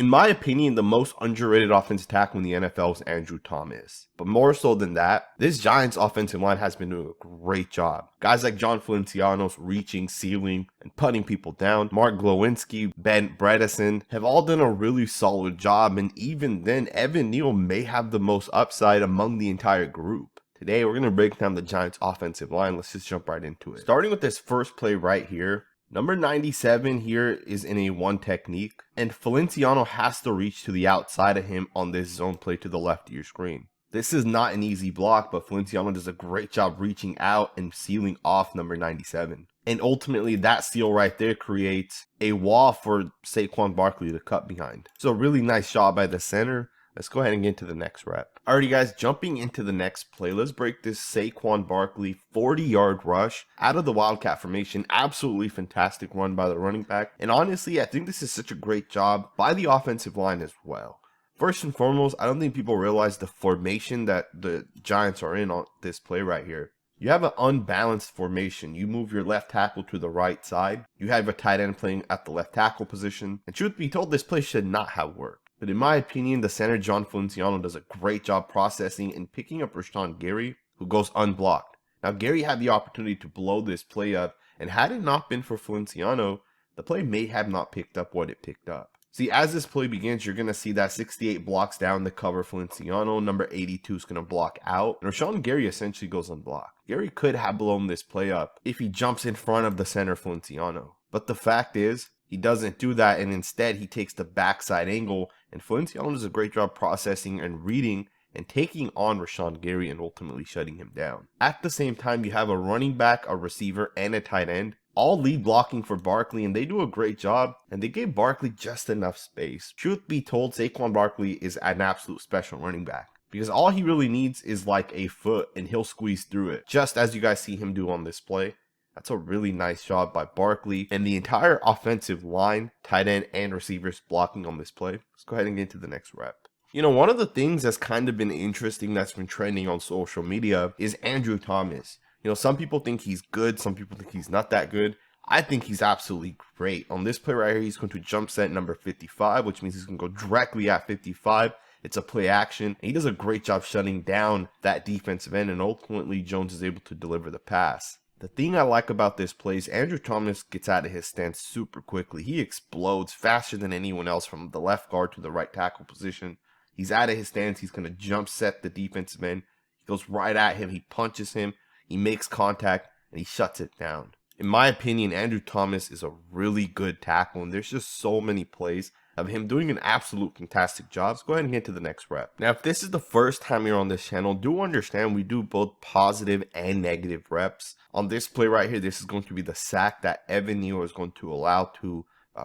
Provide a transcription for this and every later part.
In my opinion, the most underrated offensive tackle in the NFL is Andrew Thomas. But more so than that, this Giants offensive line has been doing a great job. Guys like Jon Feliciano reaching, sealing, and putting people down. Glowinski, Bredeson have all done a really solid job. And even then, Evan Neal may have the most upside among the entire group. Today, we're going to break down the Giants offensive line. Let's just jump right into it. Starting with this first play right here. Number 97 here is in a one technique, and Feliciano has to reach to the outside of him on this zone play to the left of your screen. This is not an easy block, but Feliciano does a great job reaching out and sealing off number 97. And ultimately, that seal right there creates a wall for Saquon Barkley to cut behind. So a really nice shot by the center. Let's go ahead and get into the next rep. Alrighty guys, jumping into the next play, let's break this Saquon Barkley 40-yard rush out of the Wildcat formation. Absolutely fantastic run by the running back. And honestly, I think this is such a great job by the offensive line as well. First and foremost, I don't think people realize the formation that the Giants are in on this play right here. You have an unbalanced formation. You move your left tackle to the right side. You have a tight end playing at the left tackle position. And truth be told, this play should not have worked. But in my opinion, the center Jon Feliciano does a great job processing and picking up Rashawn Gary, who goes unblocked. Now Gary had the opportunity to blow this play up, and had it not been for Feliciano, the play may have not picked up what it picked up. See, as this play begins, you're going to see that 68 blocks down the cover Feliciano, number 82 is going to block out, and Rashawn Gary essentially goes unblocked. Gary could have blown this play up if he jumps in front of the center Feliciano. But the fact is, he doesn't do that, and instead he takes the backside angle, and Feliciano does a great job processing and reading and taking on Rashawn Gary and ultimately shutting him down. At the same time, you have a running back, a receiver, and a tight end, all lead blocking for Barkley, and they do a great job, and they gave Barkley just enough space. Truth be told, Saquon Barkley is an absolute special running back, because all he really needs is like a foot, and he'll squeeze through it, just as you guys see him do on this play. That's a really nice job by Barkley and the entire offensive line, tight end, and receivers blocking on this play. Let's go ahead and get into the next rep. You know, one of the things that's kind of been interesting that's been trending on social media is Andrew Thomas. You know, some people think he's good, some people think he's not that good. I think he's absolutely great. On this play right here, he's going to jump set number 55, which means he's going to go directly at 55. It's a play action, and he does a great job shutting down that defensive end, and ultimately Jones is able to deliver the pass. The thing I like about this play is Andrew Thomas gets out of his stance super quickly. He explodes faster than anyone else from the left guard to the right tackle position. He's out of his stance. He's going to jump set the defensive end. He goes right at him. He punches him. He makes contact, and he shuts it down. In my opinion, Andrew Thomas is a really good tackle, and there's just so many plays of him doing an absolute fantastic job. Let's go ahead and get to the next rep. Now, if this is the first time you're on this channel, do understand we do both positive and negative reps. On this play right here, this is going to be the sack that Evan Neal is going to allow to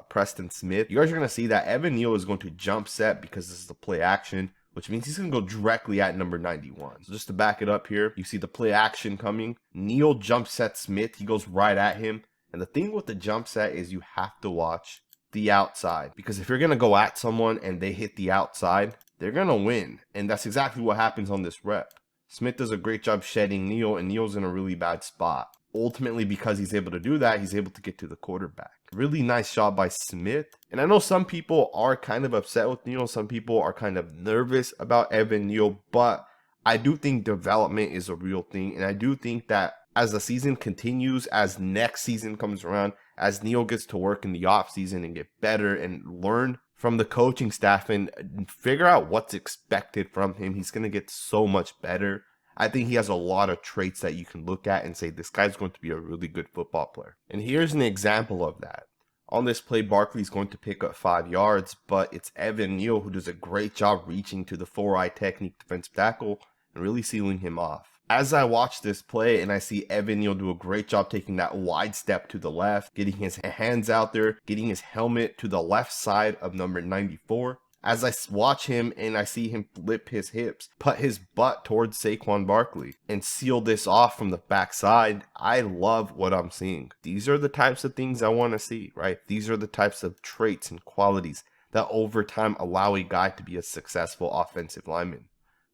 Preston Smith. You guys are going to see that Evan Neal is going to jump set because this is the play action, which means he's going to go directly at number 91. So just to back it up here, you see the play action coming. Neal jump set Smith. He goes right at him. And the thing with the jump set is you have to watch the outside, because if you're going to go at someone and they hit the outside, they're going to win. And that's exactly what happens on this rep. Smith does a great job shedding Neal, and Neal's in a really bad spot. Ultimately, because he's able to do that, he's able to get to the quarterback. Really nice shot by Smith. And I know some people are kind of upset with Neal. Some people are kind of nervous about Evan Neal, but I do think development is a real thing. And I do think that as the season continues, as next season comes around, as Neal gets to work in the offseason and get better and learn from the coaching staff and figure out what's expected from him, he's going to get so much better. I think he has a lot of traits that you can look at and say, this guy's going to be a really good football player. And here's an example of that. On this play, Barkley's going to pick up 5 yards, but it's Evan Neal who does a great job reaching to the 4-eye technique defensive tackle and really sealing him off. As I watch this play and I see Evan Neal do a great job taking that wide step to the left, getting his hands out there, getting his helmet to the left side of number 94. As I watch him and I see him flip his hips, put his butt towards Saquon Barkley, and seal this off from the backside, I love what I'm seeing. These are the types of things I want to see, right? These are the types of traits and qualities that over time allow a guy to be a successful offensive lineman.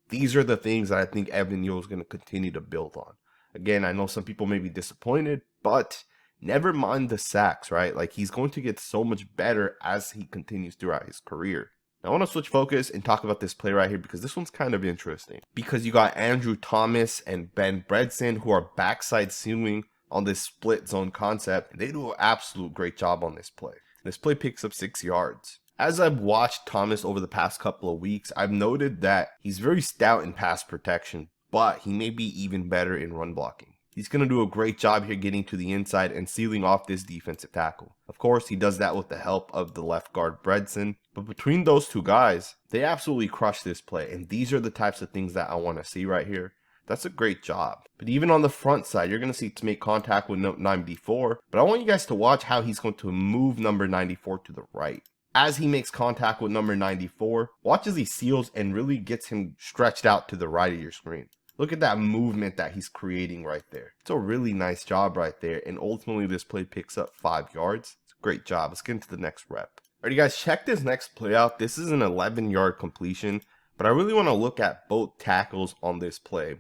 These are the things that I think Evan Neal is going to continue to build on. Again, I know some people may be disappointed, but Never mind the sacks, right? Like, he's going to get so much better as he continues throughout his career. Now, I want to switch focus and talk about this play right here because this one's kind of interesting. Because you got Andrew Thomas and Bredeson who are backside ceiling on this split zone concept, and they do an absolute great job on this play. This play picks up 6 yards. As I've watched Thomas over the past couple of weeks, I've noted that he's very stout in pass protection, but he may be even better in run blocking. He's going to do a great job here getting to the inside and sealing off this defensive tackle. Of course, he does that with the help of the left guard Bredeson, but between those two guys, they absolutely crush this play, and these are the types of things that I want to see right here. That's a great job. But even on the front side, you're going to see to make contact with 94, but I want you guys to watch how he's going to move number 94 to the right. As he makes contact with number 94, watch as he seals and really gets him stretched out to the right of your screen. Look at that movement that he's creating right there. It's a really nice job right there. And ultimately, this play picks up 5 yards. It's a great job. Let's get into the next rep. Alright, guys, check this next play out. This is an 11-yard completion, but I really want to look at both tackles on this play.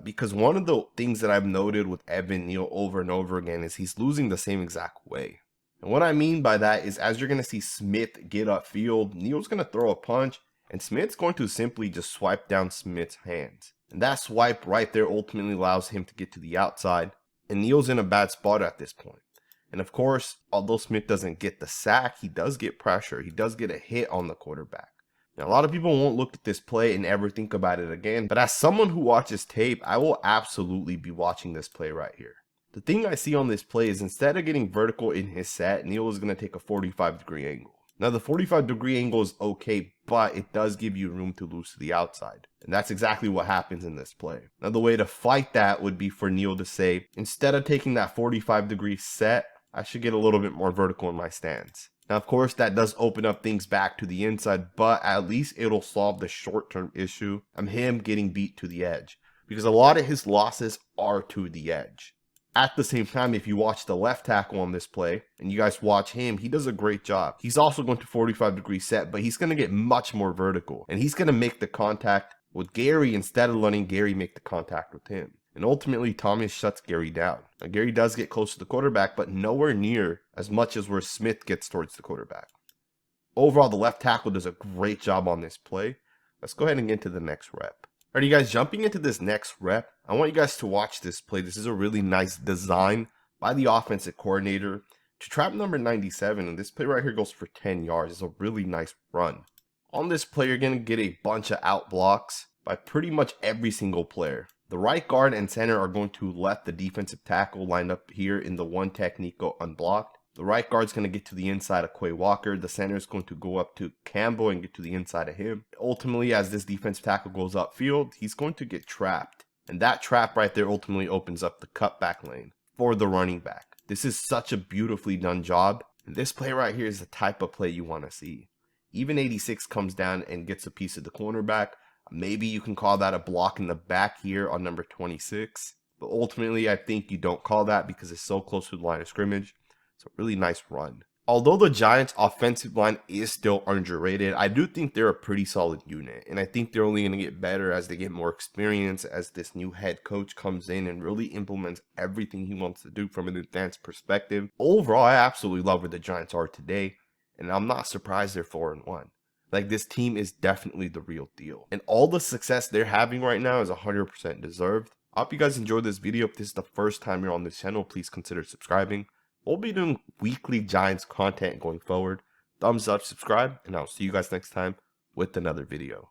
Because one of the things that I've noted with Neal over and over again is he's losing the same exact way. And what I mean by that is as you're going to see Smith get upfield, Neal's going to throw a punch, and Smith's going to simply just swipe down Smith's hands. And that swipe right there ultimately allows him to get to the outside, and Neal's in a bad spot at this point. And of course, although Smith doesn't get the sack, he does get pressure. He does get a hit on the quarterback. Now, a lot of people won't look at this play and ever think about it again, but as someone who watches tape, I will absolutely be watching this play right here. The thing I see on this play is instead of getting vertical in his set, Neal is going to take a 45-degree angle. Now, the 45-degree angle is okay, but it does give you room to lose to the outside. And that's exactly what happens in this play. Now, the way to fight that would be for Neal to say, instead of taking that 45-degree set, I should get a little bit more vertical in my stance. Now, of course, that does open up things back to the inside, but at least it'll solve the short-term issue of him getting beat to the edge. Because a lot of his losses are to the edge. At the same time, if you watch the left tackle on this play, and you guys watch him, he does a great job. He's also going to 45-degree set, but he's going to get much more vertical. And he's going to make the contact with Gary instead of letting Gary make the contact with him. And ultimately, Thomas shuts Gary down. Now, Gary does get close to the quarterback, but nowhere near as much as where Smith gets towards the quarterback. Overall, the left tackle does a great job on this play. Let's go ahead and get into the next rep. Alright, you guys, jumping into this next rep, I want you guys to watch this play. This is a really nice design by the offensive coordinator to trap number 97, and this play right here goes for 10 yards. It's a really nice run. On this play, you're going to get a bunch of out blocks by pretty much every single player. The right guard and center are going to let the defensive tackle line up here in the one technique go unblocked. The right guard's going to get to the inside of Quay Walker. The center is going to go up to Campbell and get to the inside of him. Ultimately, as this defensive tackle goes upfield, he's going to get trapped. And that trap right there ultimately opens up the cutback lane for the running back. This is such a beautifully done job. And this play right here is the type of play you want to see. Even 86 comes down and gets a piece of the cornerback. Maybe you can call that a block in the back here on number 26. But ultimately, I think you don't call that because it's so close to the line of scrimmage. It's a really nice run. Although the Giants' offensive line is still underrated, I do think they're a pretty solid unit. And I think they're only going to get better as they get more experience, as this new head coach comes in and really implements everything he wants to do from an advanced perspective. Overall, I absolutely love where the Giants are today. And I'm not surprised they're 4-1. Like, this team is definitely the real deal. And all the success they're having right now is 100% deserved. I hope you guys enjoyed this video. If this is the first time you're on this channel, please consider subscribing. We'll be doing weekly Giants content going forward. Thumbs up, subscribe, and I'll see you guys next time with another video.